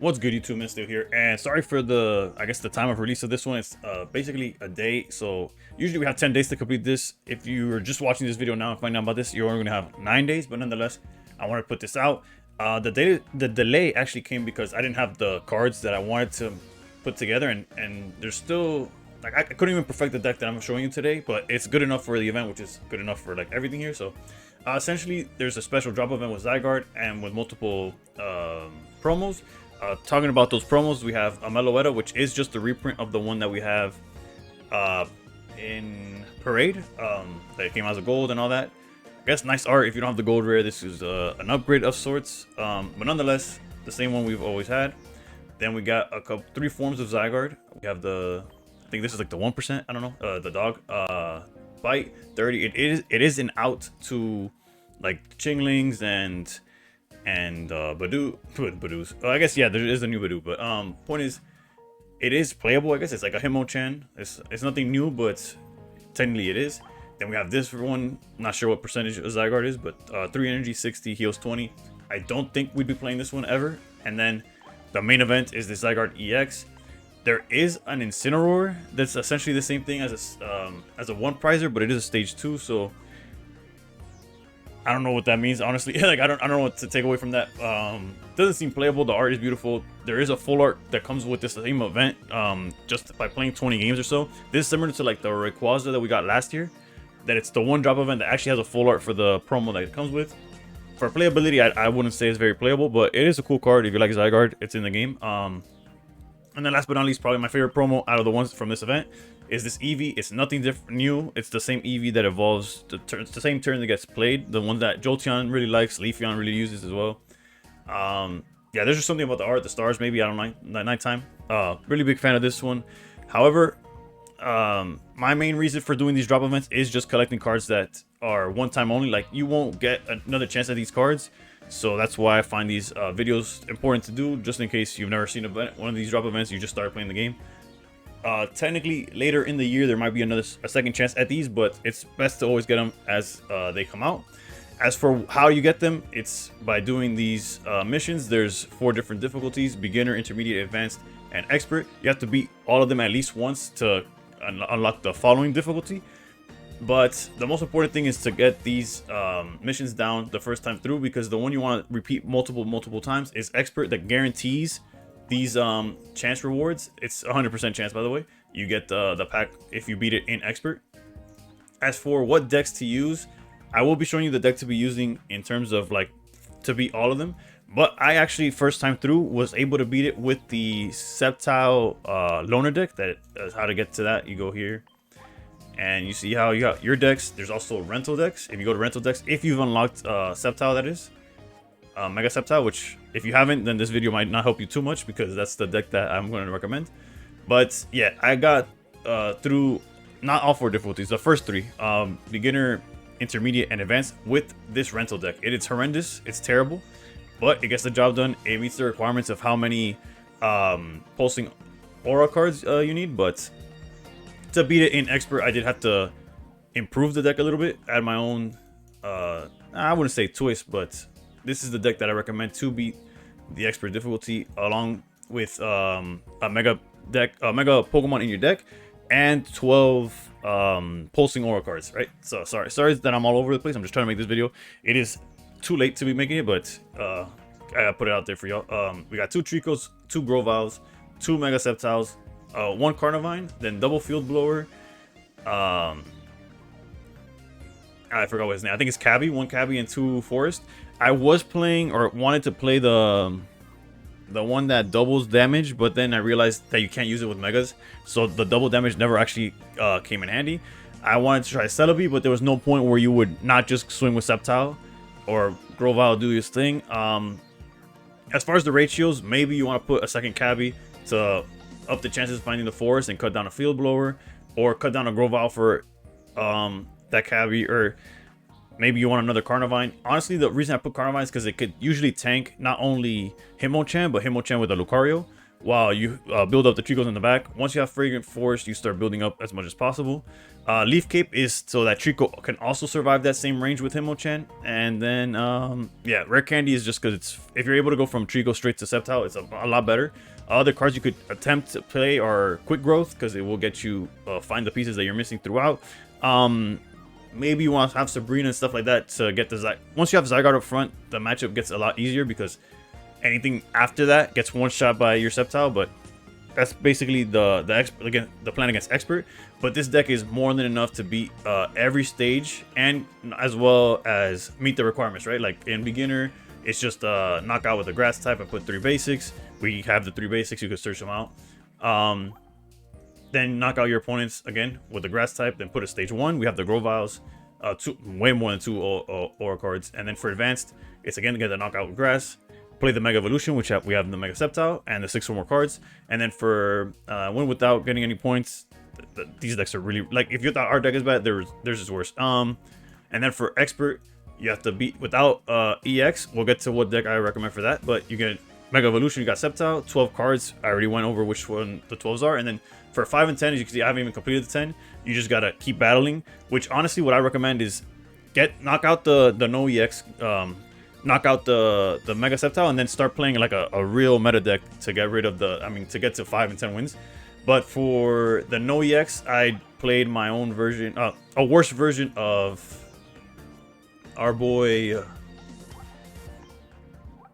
What's good, YouTube? Man, still here, and sorry for the, I guess, the time of release of this one. It's basically a day, so usually we have 10 days to complete this. If you are just watching this video now and finding out about this, you're only gonna have 9 days, but nonetheless, I want to put this out. The delay actually came because I didn't have the cards that I wanted to put together, and there's still, like, I couldn't even perfect the deck that I'm showing you today, but it's good enough for the event, which is good enough for like everything here. So essentially, there's a special drop event with Zygarde and with multiple promos. Talking about those promos, we have a Meloetta, which is just a reprint of the one that we have in Parade. That came out as a gold and all that. I guess nice art. If you don't have the gold rare, this is an upgrade of sorts. But nonetheless, the same one we've always had. Then we got three forms of Zygarde. We have I think this is like the 1%. I don't know. The dog. Bite 30. It is an out to like Chinglings and Badoos. I guess, yeah, there is a new Badoo, but point is, it is playable. I guess it's like a Hitmonchan. It's nothing new, but technically it is. Then we have this one. Not sure what percentage of Zygarde is, but 3 energy, 60, heals 20. I don't think we'd be playing this one ever. And then the main event is the Zygarde EX. There is an Incineroar that's essentially the same thing as a one prizer, but it is a stage 2, so I don't know what that means, honestly. Like, I don't know what to take away from that. Doesn't seem playable. The art is beautiful. There is a full art that comes with this same event, just by playing 20 games or so. This is similar to like the Rayquaza that we got last year, that it's the one drop event that actually has a full art for the promo that it comes with. For playability, I wouldn't say it's very playable, but it is a cool card. If you like Zygarde, it's in the game. And then last but not least, probably my favorite promo out of the ones from this event is this Eevee. It's nothing different, new. It's the same Eevee that evolves. It's the same turn that gets played. The one that Jolteon really likes, Leafeon really uses as well. Yeah, there's just something about the art, the stars, maybe, I don't know, nighttime. Really big fan of this one. However, my main reason for doing these drop events is just collecting cards that are one time only. Like, you won't get another chance at these cards. So that's why I find these videos important to do, just in case you've never seen one of these drop events, you just start playing the game. Technically, later in the year, there might be a second chance at these, but it's best to always get them as they come out. As for how you get them, it's by doing these missions. There's 4 different difficulties: beginner, intermediate, advanced, and expert. You have to beat all of them at least once to unlock the following difficulty. But the most important thing is to get these missions down the first time through, because the one you want to repeat multiple times is expert, that guarantees these chance rewards. It's 100% chance, by the way. You get the pack if you beat it in expert. As for what decks to use, I will be showing you the deck to be using in terms of like to beat all of them. But I actually, first time through, was able to beat it with the Sceptile loner deck. That is how to get to that. You go here and you see how you got your decks. There's also rental decks. If you go to rental decks, if you've unlocked Sceptile, that is Mega Sceptile, which if you haven't, then this video might not help you too much, because that's the deck that I'm going to recommend. But yeah, I got through not all 4 difficulties, the first 3, beginner, intermediate, and advanced, with this rental deck. It is horrendous. It's terrible, but it gets the job done. It meets the requirements of how many pulsing aura cards you need. But to beat it in expert, I did have to improve the deck a little bit, add my own I wouldn't say twist, but this is the deck that I recommend to beat the expert difficulty, along with a mega Pokemon in your deck and 12 pulsing aura cards, right? So sorry that I'm all over the place. I'm just trying to make this video. It is too late to be making it, but I gotta put it out there for y'all. We got 2 Tricos, 2 Groviles, 2 Mega Sceptiles, 1 Carnivine, then double Field Blower. I forgot what his name. I think it's Cabby, 1 Cabby and 2 Forest. I was playing, or wanted to play the one that doubles damage, but then I realized that you can't use it with Megas, so the double damage never actually came in handy. I wanted to try Celebi, but there was no point where you would not just swing with Sceptile or Grovyle do his thing. As far as the ratios, maybe you want to put a second Cabby to up the chances of finding the Forest and cut down a Field Blower, or cut down a Grovyle for that Cabby, or maybe you want another Carnivine. Honestly, the reason I put Carnivine is because it could usually tank not only Hitmonchan, but Hitmonchan with a Lucario, while you build up the Tricos in the back. Once you have Fragrant Forest, you start building up as much as possible. Leaf Cape is so that Trico can also survive that same range with Hitmonchan. And then, yeah, Rare Candy is just because it's, if you're able to go from Trico straight to Sceptile, it's a lot better. Other cards you could attempt to play are Quick Growth, because it will get you find the pieces that you're missing throughout. Maybe you want to have Sabrina and stuff like that to get the once you have Zygarde up front, the matchup gets a lot easier because anything after that gets one shot by your Sceptile. But that's basically the plan against Expert. But this deck is more than enough to beat every stage, and as well as meet the requirements, right? Like in beginner, it's just knockout with a grass type. I put 3 basics. We have the 3 basics. You can search them out. Then knock out your opponents again with the grass type. Then put a stage 1. We have the Groviles, way more than 2 aura cards. And then for advanced, it's again to get the knockout with grass. Play the Mega Evolution, which we have the Mega Sceptile, and the 6 or more cards. And then for win without getting any points, these decks are really, like, if you thought our deck is bad, theirs is worse. And then for Expert, you have to beat without EX. We'll get to what deck I recommend for that, but you get Mega Evolution, you got Sceptile, 12 cards. I already went over which one the 12s are. And then for 5 and 10, as you can see, I haven't even completed the 10. You just gotta keep battling, which honestly, what I recommend is knock out the no EX, knock out the Mega Sceptile, and then start playing like a real meta deck to get rid of to get to 5 and 10 wins. But for the no EX, I played my own version, a worse version of our boy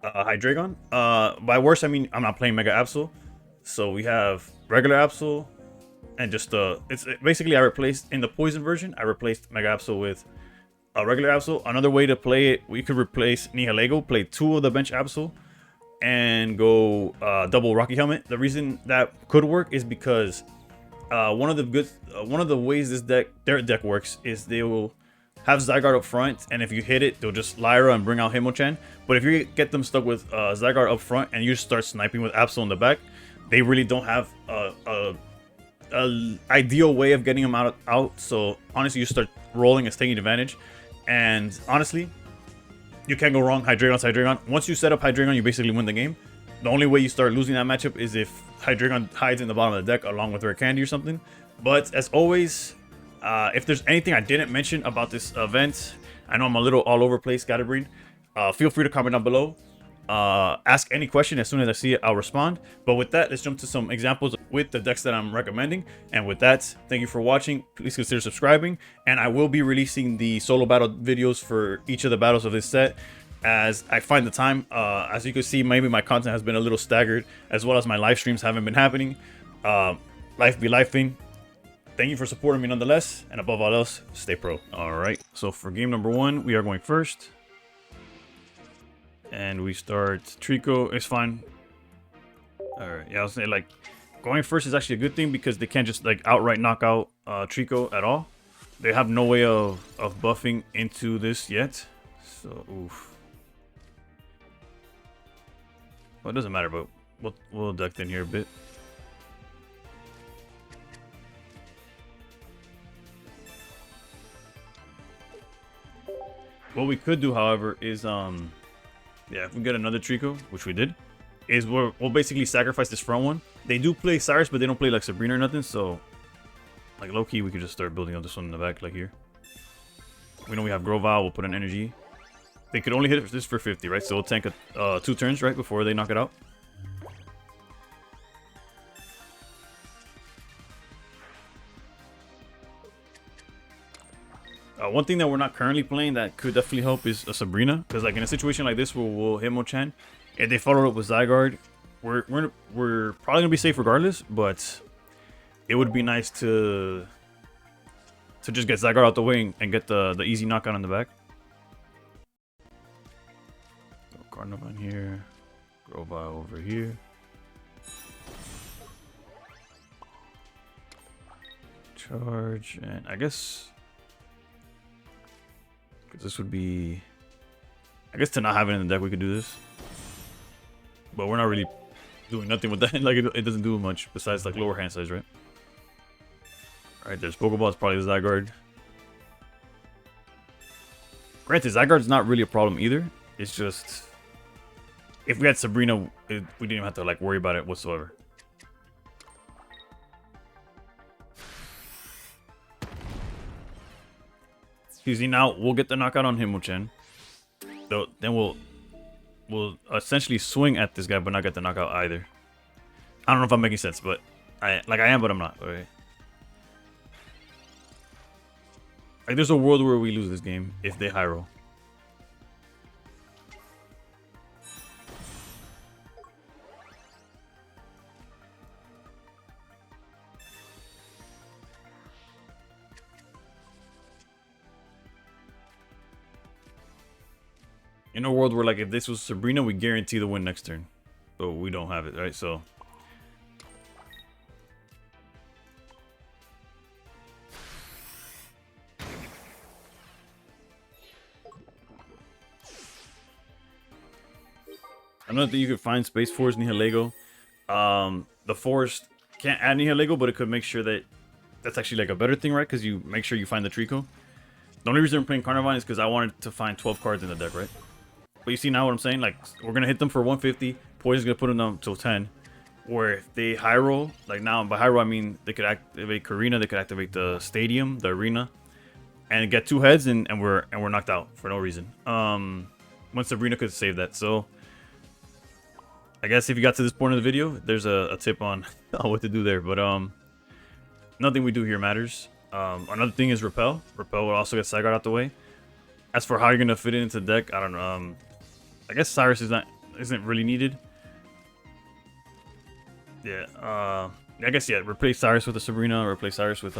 Hydreigon. By worse, I mean I'm not playing Mega Absol. So we have regular Absol, and just it's basically I replaced in the poison version. I replaced Mega Absol with a regular Absol. Another way to play it, we could replace Nihilego, play 2 of the bench Absol, and go double Rocky Helmet. The reason that could work is because one of the ways their deck works is they will have Zygarde up front, and if you hit it, they'll just Lyra and bring out Hitmonchan. But if you get them stuck with Zygarde up front and you start sniping with Absol in the back, they really don't have a ideal way of getting them out. So honestly, you start rolling and taking advantage. And honestly, you can't go wrong. Hydreigon. Once you set up Hydreigon, you basically win the game. The only way you start losing that matchup is if Hydreigon hides in the bottom of the deck along with Rare Candy or something. But as always, if there's anything I didn't mention about this event, I know I'm a little all over the place, Scatterbrain. Feel free to comment down below. Ask any question. As soon as I see it, I'll respond. But with that, let's jump to some examples with the decks that I'm recommending. And with that, thank you for watching. Please consider subscribing, and I will be releasing the solo battle videos for each of the battles of this set as I find the time. As you can see, maybe my content has been a little staggered, as well as my live streams haven't been happening. Life be lifing. Thank you for supporting me nonetheless, and above all else, stay pro. All right, so for game number 1, we are going first. And we start Trico. It's fine. Alright, yeah, I was saying, like, going first is actually a good thing because they can't just, like, outright knock out Trico at all. They have no way of buffing into this yet. So, oof. Well, it doesn't matter, but we'll duck in here a bit. What we could do, however, is yeah, if we get another Trico, which we did, is we'll basically sacrifice this front one. They do play Cyrus, but they don't play like Sabrina or nothing, so like low-key we could just start building up this one in the back, like here. We know we have Grovyle, we'll put an energy. They could only hit this for 50, right? So we'll tank 2 turns, right, before they knock it out. One thing that we're not currently playing that could definitely help is a Sabrina, because like in a situation like this where we'll Hitmonchan, if they follow up with Zygarde, we're probably gonna be safe regardless. But it would be nice to just get Zygarde out the way and get the easy knockout on the back. So Carnivine here, Grovyle over here. Charge, and I guess. This would be, I guess, to not have it in the deck, we could do this. But we're not really doing nothing with that. Like, it doesn't do much besides, like, lower hand size, right? Alright, there's Pokeball. It's probably the Zygarde. Granted, Zygarde's not really a problem either. It's just If we had Sabrina, we didn't even have to like worry about it whatsoever. See, now we'll get the knockout on Himouchen. So then we'll essentially swing at this guy, but not get the knockout either. I don't know if I'm making sense, but I am, but I'm not. Okay. Like, there's a world where we lose this game if they high roll. In a world where, like, if this was Sabrina, we guarantee the win next turn. But we don't have it, right? So another thing you could find space for is Nihilego. The forest can't add Nihilego, but it could make sure that that's actually like a better thing, right? Because you make sure you find the Trico. The only reason I'm playing Carnivine is because I wanted to find 12 cards in the deck, right? But you see now what I'm saying? Like, we're going to hit them for 150. Poison's going to put them down to 10. Where if they high roll, like now, by high roll, I mean they could activate Karina, they could activate the stadium, the arena, and get 2 heads, and we're knocked out for no reason. When Sabrina could save that. So, I guess if you got to this point of the video, there's a tip on what to do there. But nothing we do here matters. Another thing is Repel. Repel will also get Zygarde out the way. As for how you're gonna fit it into the deck, I don't know. I guess Cyrus isn't really needed. Yeah. I guess yeah. Replace Cyrus with a Sabrina. Replace Cyrus with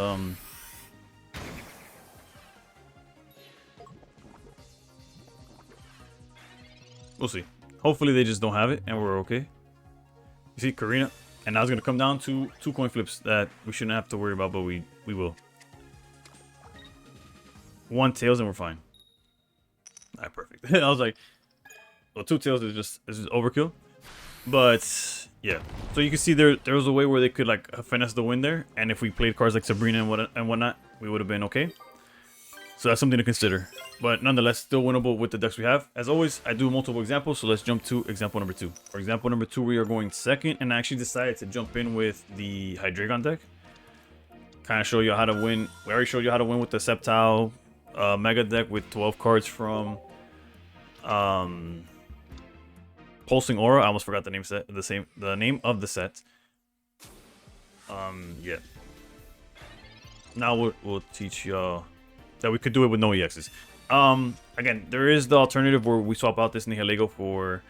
We'll see. Hopefully they just don't have it and we're okay. You see Karina, and now it's gonna come down to 2 coin flips that we shouldn't have to worry about, but we will. 1 tails and we're fine. Alright, perfect. I was like, well, 2 tails is just overkill. But yeah, so you can see there was a way where they could like finesse the win there, and if we played cards like Sabrina and whatnot, we would have been okay. So that's something to consider. But nonetheless, still winnable with the decks we have. As always, I do multiple examples, so let's jump to example number 2. For example number 2, we are going second, and I actually decided to jump in with the Hydreigon deck. Kind of show you how to win. We already showed you how to win with the Sceptile Mega deck with 12 cards from Pulsing Aura. I almost forgot the name name of the set. Yeah. Now we'll teach y'all that we could do it with no EXs. Again, there is the alternative where we swap out this Nihilego for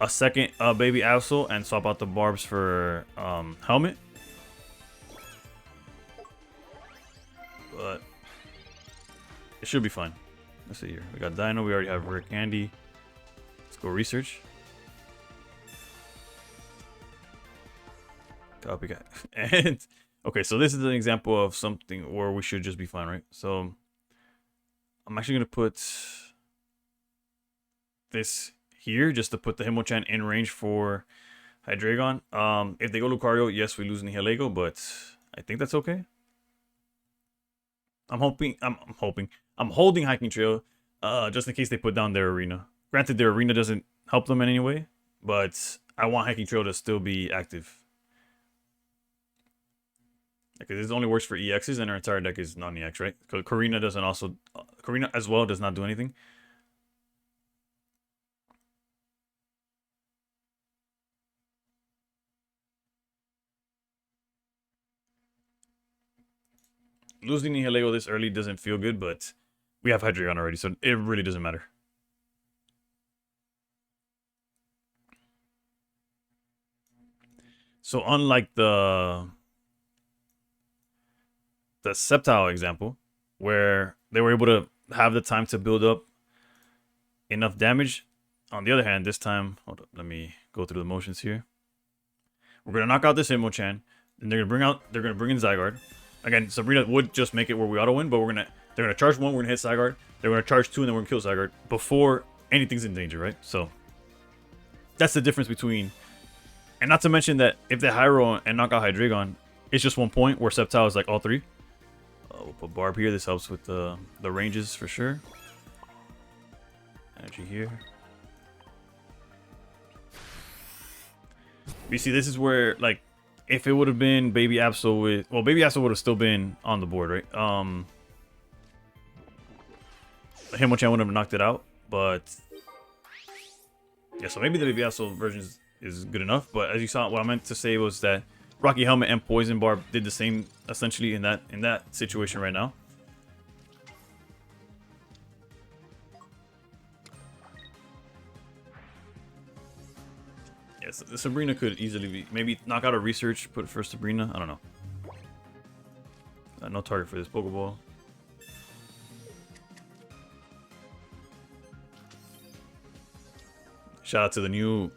a second Baby Absol and swap out the Barbs for Helmet. But it should be fine. Let's see here. We got Dino. We already have Rare Candy. Let's go research. Copycat. And okay, so this is an example of something where we should just be fine, right? So I'm actually gonna put this here just to put the Himouchen in range for Hydreigon. If they go Lucario, yes, we lose Nihilego, but I think that's okay. I'm holding Hiking Trail, just in case they put down their arena. Granted, their arena doesn't help them in any way, but I want Hiking Trail to still be active. Because this only works for EXs, and our entire deck is non-EX, right? Because Karina as well does not do anything. Losing Nihilego this early doesn't feel good, but we have Hydreigon already, so it really doesn't matter. So unlike the Sceptile example, where they were able to have the time to build up enough damage, on the other hand, this time, hold up, let me go through the motions here. We're gonna knock out this Himouchen, and they're gonna bring in Zygarde. Again, Sabrina would just make it where we auto win, but they're gonna charge 1, we're gonna hit Zygarde, they're gonna charge 2, and then we're gonna kill Zygarde before anything's in danger, right? So that's the difference between, and not to mention that if they high roll and knock out Hydreigon, it's just 1 point, where Sceptile is like all 3. We'll put Barb here. This helps with the ranges for sure. Energy here. You see, this is where, like, if it would have been Baby Absol with... Well, Baby Absol would have still been on the board, right? Hitmonchan would have knocked it out, but... Yeah, so maybe the Baby Absol version is good enough, but as you saw, what I meant to say was that Rocky Helmet and Poison Barb did the same, essentially, in that situation right now. Yes, the Sabrina could easily be... Maybe knock out a Research, put it for Sabrina. I don't know. No target for this Pokeball. Shout out to the new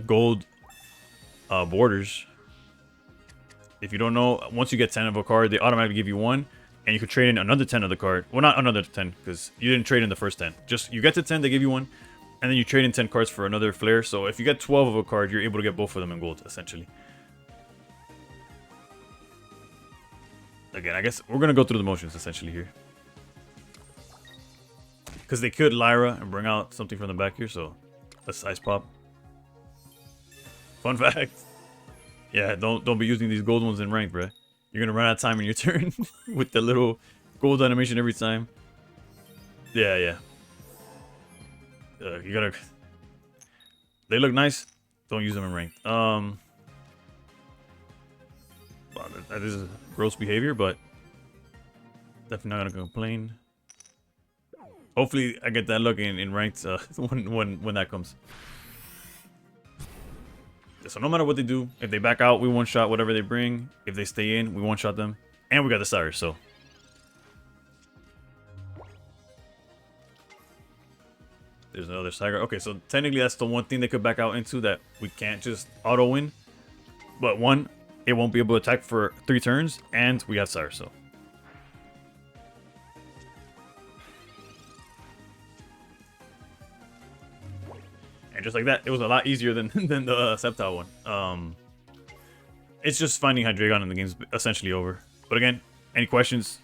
gold borders. If you don't know, once you get 10 of a card, they automatically give you one. And you could trade in another 10 of the card. Well, not another 10, because you didn't trade in the first 10. Just, you get to 10, they give you one. And then you trade in 10 cards for another flare. So if you get 12 of a card, you're able to get both of them in gold, essentially. Again, I guess we're going to go through the motions, essentially, here. Because they could Lyra and bring out something from the back here, so let's Ice Pop. Fun fact. Yeah, don't be using these gold ones in rank, bruh. You're going to run out of time in your turn with the little gold animation every time. Yeah, yeah. You gotta... They look nice. Don't use them in rank. Wow, that is gross behavior, but definitely not gonna complain. Hopefully, I get that look in ranked when that comes. So no matter what they do, if they back out, we one shot whatever they bring. If they stay in, we one shot them, and we got the Cyrus. So. There's another Zygarde. Okay, so technically that's the one thing they could back out into that we can't just auto win. But one, it won't be able to attack for 3 turns, and we have Cyrus, so. And just like that, it was a lot easier than the Sceptile one. It's just finding Hydreigon in the game's essentially over. But again, any questions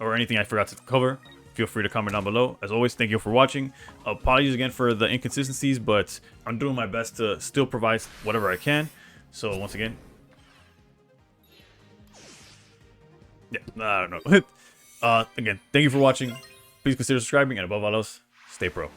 or anything I forgot to cover, feel free to comment down below. As always, thank you for watching. Apologies again for the inconsistencies, but I'm doing my best to still provide whatever I can. So once again, yeah, I don't know. Again, thank you for watching. Please consider subscribing, and above all else, stay pro.